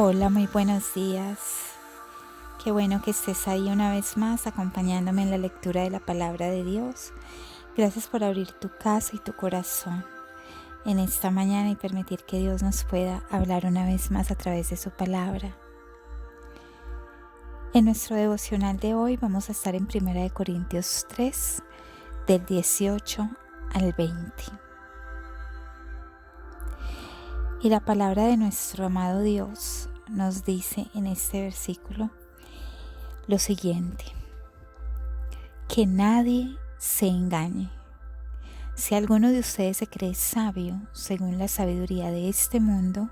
Hola, muy buenos días. Qué bueno que estés ahí una vez más acompañándome en la lectura de la palabra de Dios. Gracias por abrir tu casa y tu corazón en esta mañana y permitir que Dios nos pueda hablar una vez más a través de su palabra. En nuestro devocional de hoy vamos a estar en 1 Corintios 3, del 18 al 20. Y la palabra de nuestro amado Dios nos dice en este versículo lo siguiente: que nadie se engañe. Si alguno de ustedes se cree sabio según la sabiduría de este mundo,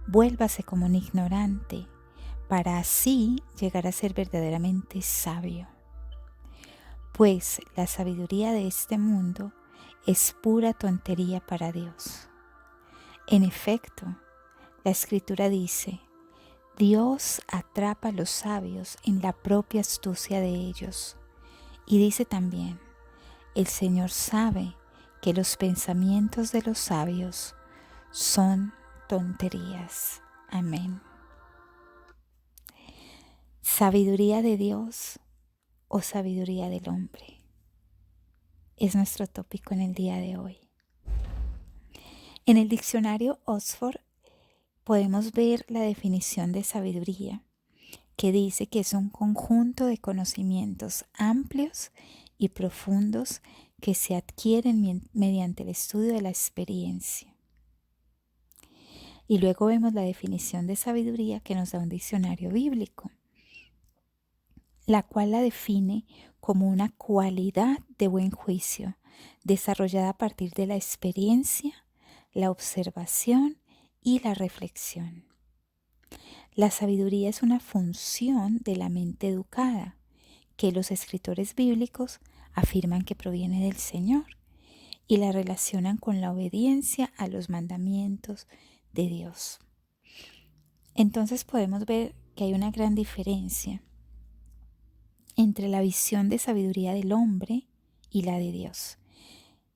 vuélvase como un ignorante, para así llegar a ser verdaderamente sabio. Pues la sabiduría de este mundo es pura tontería para Dios. En efecto, la Escritura dice: Dios atrapa a los sabios en la propia astucia de ellos. Y dice también: el Señor sabe que los pensamientos de los sabios son tonterías. Amén. ¿Sabiduría de Dios o sabiduría del hombre? Es nuestro tópico en el día de hoy. En el diccionario Oxford podemos ver la definición de sabiduría, que dice que es un conjunto de conocimientos amplios y profundos que se adquieren mediante el estudio de la experiencia. Y luego vemos la definición de sabiduría que nos da un diccionario bíblico, la cual la define como una cualidad de buen juicio, desarrollada a partir de la experiencia, la observación y la reflexión. La sabiduría es una función de la mente educada, que los escritores bíblicos afirman que proviene del Señor y la relacionan con la obediencia a los mandamientos de Dios. Entonces podemos ver que hay una gran diferencia entre la visión de sabiduría del hombre y la de Dios,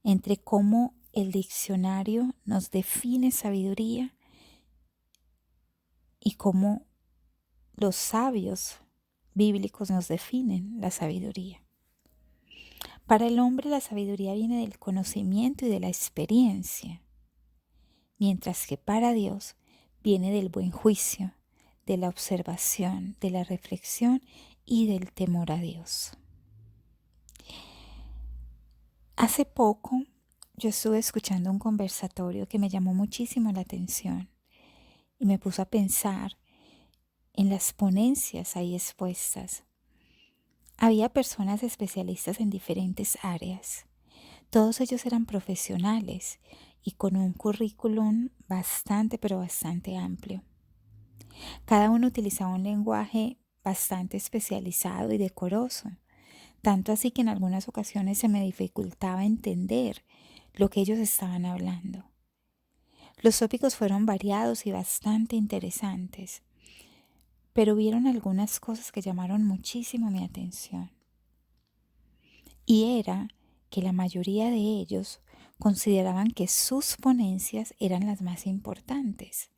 entre cómo el diccionario nos define sabiduría y cómo los sabios bíblicos nos definen la sabiduría. Para el hombre la sabiduría viene del conocimiento y de la experiencia, mientras que para Dios viene del buen juicio, de la observación, de la reflexión y del temor a Dios. Hace poco yo estuve escuchando un conversatorio que me llamó muchísimo la atención y me puso a pensar en las ponencias ahí expuestas. Había personas especialistas en diferentes áreas. Todos ellos eran profesionales y con un currículum bastante, pero bastante amplio. Cada uno utilizaba un lenguaje bastante especializado y decoroso, tanto así que en algunas ocasiones se me dificultaba entender lo que ellos estaban hablando. Los tópicos fueron variados y bastante interesantes, pero hubieron algunas cosas que llamaron muchísimo mi atención. Y era que la mayoría de ellos consideraban que sus ponencias eran las más importantes.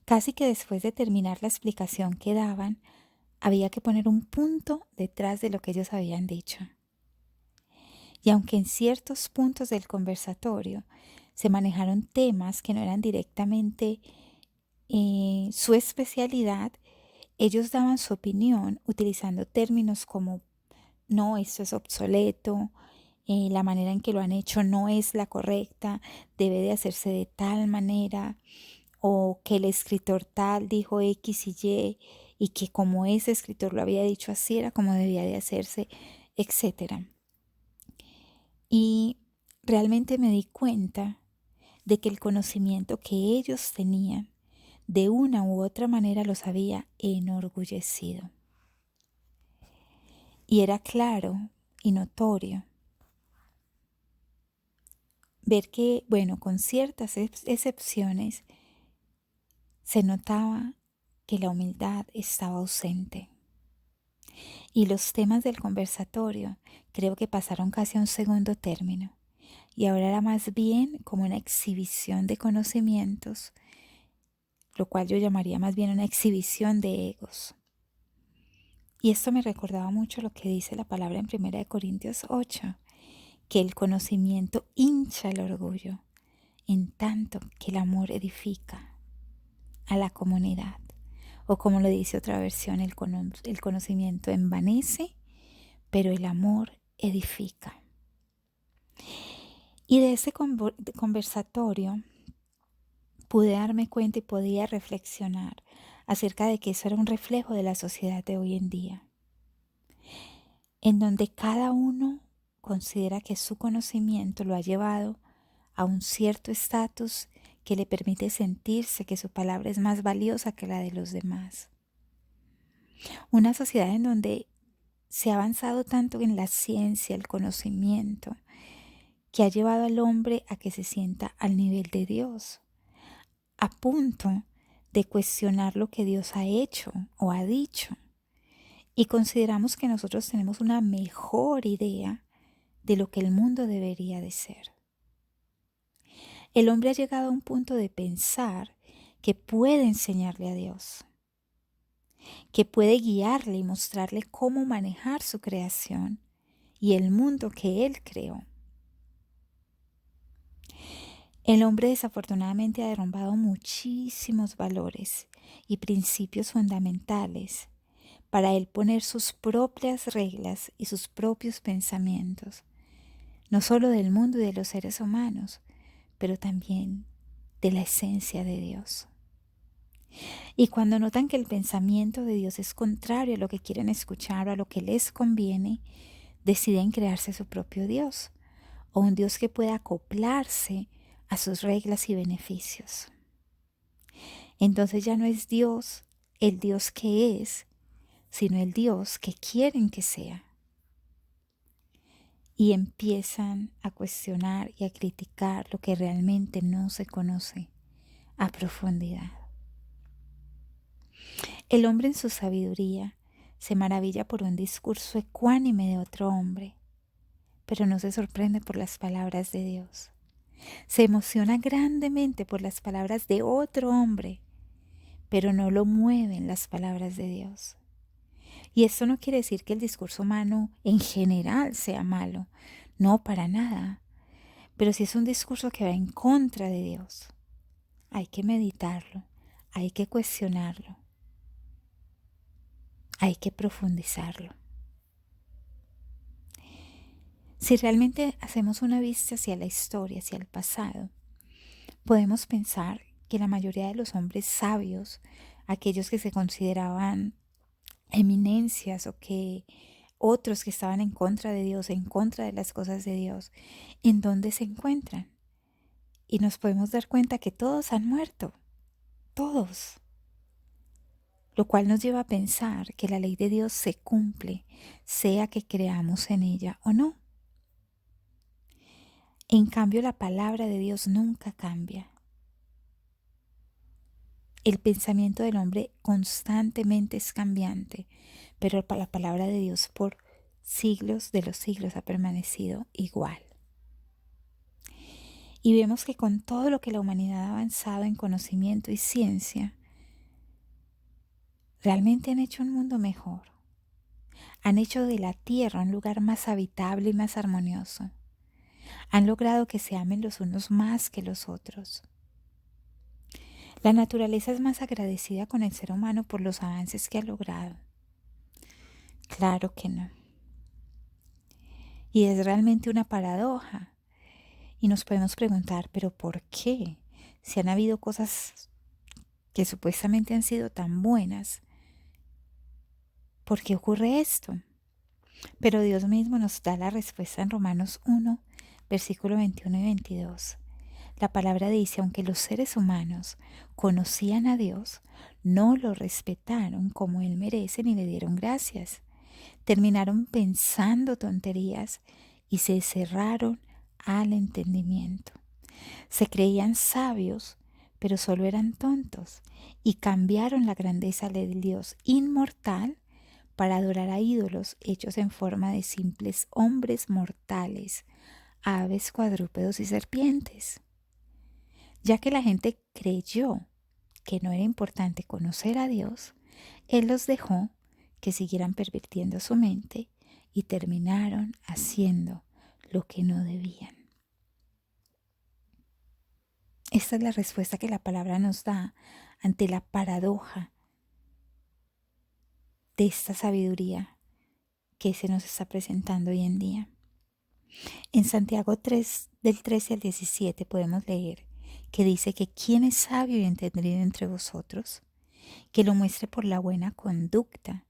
Casi que después de terminar la explicación que daban, había que poner un punto detrás de lo que ellos habían dicho. Y aunque en ciertos puntos del conversatorio se manejaron temas que no eran directamente su especialidad, ellos daban su opinión utilizando términos como: no, esto es obsoleto, la manera en que lo han hecho no es la correcta, debe de hacerse de tal manera, o que el escritor tal dijo X y Y que como ese escritor lo había dicho así era como debía de hacerse, etc. Y realmente me di cuenta de que el conocimiento que ellos tenían de una u otra manera los había enorgullecido. Y era claro y notorio ver que, bueno, con ciertas excepciones, se notaba que la humildad estaba ausente. Y los temas del conversatorio creo que pasaron casi a un segundo término. Y ahora era más bien como una exhibición de conocimientos lo cual yo llamaría más bien una exhibición de egos. Y esto me recordaba mucho lo que dice la palabra en 1 Corintios 8, que el conocimiento hincha el orgullo, en tanto que el amor edifica a la comunidad. O como lo dice otra versión, el conocimiento envanece, pero el amor edifica. Y de ese conversatorio pude darme cuenta y podía reflexionar acerca de que eso era un reflejo de la sociedad de hoy en día, en donde cada uno considera que su conocimiento lo ha llevado a un cierto estatus que le permite sentirse que su palabra es más valiosa que la de los demás. Una sociedad en donde se ha avanzado tanto en la ciencia, el conocimiento, que ha llevado al hombre a que se sienta al nivel de Dios, a punto de cuestionar lo que Dios ha hecho o ha dicho. Y consideramos que nosotros tenemos una mejor idea de lo que el mundo debería de ser. El hombre ha llegado a un punto de pensar que puede enseñarle a Dios, que puede guiarle y mostrarle cómo manejar su creación y el mundo que Él creó. El hombre desafortunadamente ha derrumbado muchísimos valores y principios fundamentales para él poner sus propias reglas y sus propios pensamientos, no solo del mundo y de los seres humanos, pero también de la esencia de Dios. Y cuando notan que el pensamiento de Dios es contrario a lo que quieren escuchar o a lo que les conviene, deciden crearse su propio Dios, o un Dios que pueda acoplarse a sus reglas y beneficios. Entonces ya no es Dios el Dios que es, sino el Dios que quieren que sea. Y empiezan a cuestionar y a criticar lo que realmente no se conoce a profundidad. El hombre en su sabiduría se maravilla por un discurso ecuánime de otro hombre, pero no se sorprende por las palabras de Dios. Se emociona grandemente por las palabras de otro hombre, pero no lo mueven las palabras de Dios. Y esto no quiere decir que el discurso humano en general sea malo, no, para nada. Pero si es un discurso que va en contra de Dios, hay que meditarlo, hay que cuestionarlo, hay que profundizarlo. Si realmente hacemos una vista hacia la historia, hacia el pasado, podemos pensar que la mayoría de los hombres sabios, aquellos que se consideraban eminencias o que otros que estaban en contra de Dios, en contra de las cosas de Dios, ¿en dónde se encuentran? Y nos podemos dar cuenta que todos han muerto, todos. Lo cual nos lleva a pensar que la ley de Dios se cumple, sea que creamos en ella o no. En cambio, la palabra de Dios nunca cambia. El pensamiento del hombre constantemente es cambiante, pero la palabra de Dios por siglos de los siglos ha permanecido igual. Y vemos que con todo lo que la humanidad ha avanzado en conocimiento y ciencia, realmente han hecho un mundo mejor. Han hecho de la tierra un lugar más habitable y más armonioso. Han logrado que se amen los unos más que los otros. La naturaleza es más agradecida con el ser humano por los avances que ha logrado. Claro que no. Y es realmente una paradoja. Y nos podemos preguntar, ¿pero por qué? Si han habido cosas que supuestamente han sido tan buenas, ¿por qué ocurre esto? Pero Dios mismo nos da la respuesta en Romanos 1, versículo 21 y 22. La palabra dice, aunque los seres humanos conocían a Dios, no lo respetaron como Él merece ni le dieron gracias. Terminaron pensando tonterías y se cerraron al entendimiento. Se creían sabios, pero solo eran tontos, y cambiaron la grandeza del Dios inmortal para adorar a ídolos hechos en forma de simples hombres mortales, aves, cuadrúpedos y serpientes. Ya que la gente creyó que no era importante conocer a Dios, Él los dejó que siguieran pervirtiendo su mente y terminaron haciendo lo que no debían. Esta es la respuesta que la palabra nos da ante la paradoja de esta sabiduría que se nos está presentando hoy en día. En Santiago 3, del 13 al 17 podemos leer que dice que ¿quién es sabio y entendido entre vosotros? Que lo muestre por la buena conducta,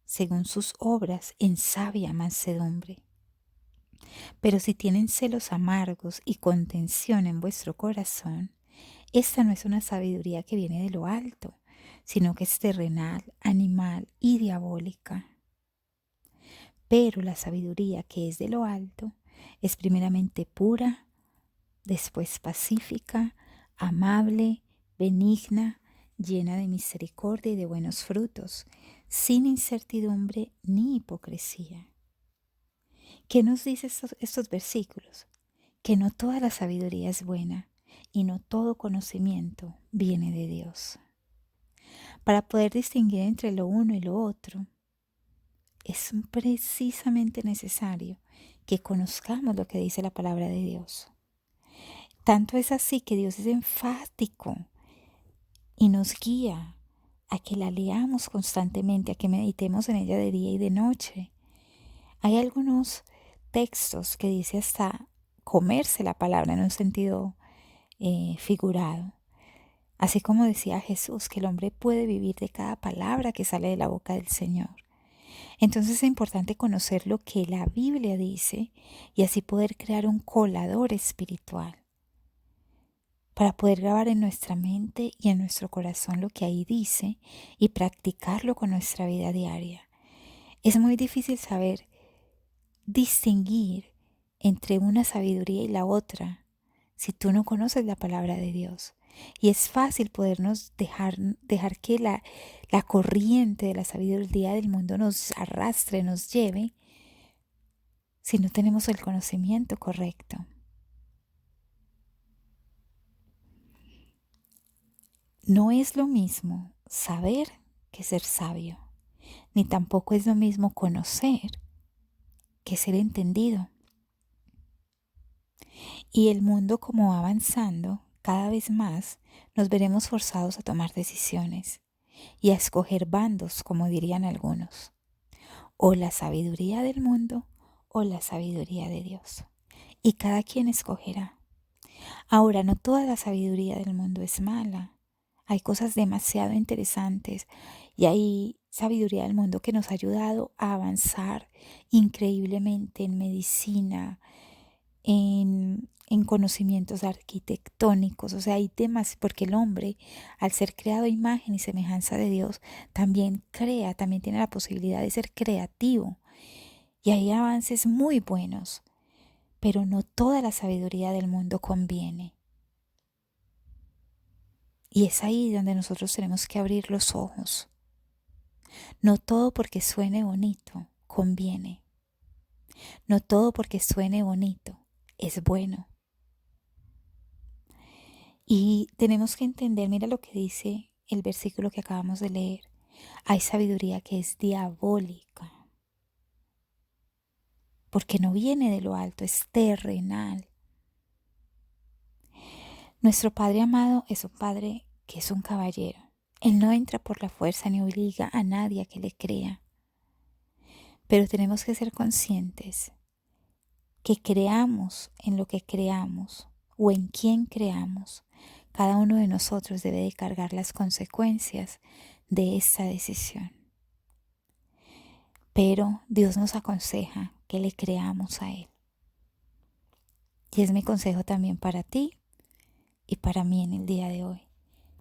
según sus obras, en sabia mansedumbre. Pero si tienen celos amargos y contención en vuestro corazón, esta no es una sabiduría que viene de lo alto, sino que es terrenal, animal y diabólica. Pero la sabiduría que es de lo alto es primeramente pura, después pacífica, amable, benigna, llena de misericordia y de buenos frutos, sin incertidumbre ni hipocresía. ¿Qué nos dicen estos versículos? Que no toda la sabiduría es buena y no todo conocimiento viene de Dios. Para poder distinguir entre lo uno y lo otro, es precisamente necesario que conozcamos lo que dice la palabra de Dios. Tanto es así que Dios es enfático y nos guía a que la leamos constantemente, a que meditemos en ella de día y de noche. Hay algunos textos que dice hasta comerse la palabra en un sentido figurado. Así como decía Jesús, que el hombre puede vivir de cada palabra que sale de la boca del Señor. Entonces es importante conocer lo que la Biblia dice y así poder crear un colador espiritual para poder grabar en nuestra mente y en nuestro corazón lo que ahí dice y practicarlo con nuestra vida diaria. Es muy difícil saber distinguir entre una sabiduría y la otra si tú no conoces la palabra de Dios. Y es fácil podernos dejar que la corriente de la sabiduría del mundo nos arrastre, nos lleve, si no tenemos el conocimiento correcto. No es lo mismo saber que ser sabio, ni tampoco es lo mismo conocer que ser entendido. Y el mundo como va avanzando, cada vez más nos veremos forzados a tomar decisiones y a escoger bandos, como dirían algunos, o la sabiduría del mundo o la sabiduría de Dios. Y cada quien escogerá. Ahora, no toda la sabiduría del mundo es mala. Hay cosas demasiado interesantes y hay sabiduría del mundo que nos ha ayudado a avanzar increíblemente en medicina, en conocimientos arquitectónicos. O sea, hay temas, porque el hombre, al ser creado a imagen y semejanza de Dios, también crea, también tiene la posibilidad de ser creativo. Y hay avances muy buenos, pero no toda la sabiduría del mundo conviene. Y es ahí donde nosotros tenemos que abrir los ojos. No todo porque suene bonito conviene. No todo porque suene bonito es bueno. Y tenemos que entender, mira lo que dice el versículo que acabamos de leer. Hay sabiduría que es diabólica, porque no viene de lo alto, es terrenal. Nuestro Padre amado es un Padre que es un caballero. Él no entra por la fuerza ni obliga a nadie a que le crea. Pero tenemos que ser conscientes que creamos en lo que creamos o en quién creamos. Cada uno de nosotros debe de cargar las consecuencias de esta decisión. Pero Dios nos aconseja que le creamos a Él. Y es mi consejo también para ti y para mí en el día de hoy.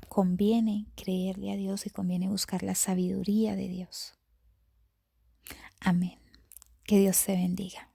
Conviene creerle a Dios y conviene buscar la sabiduría de Dios. Amén. Que Dios te bendiga.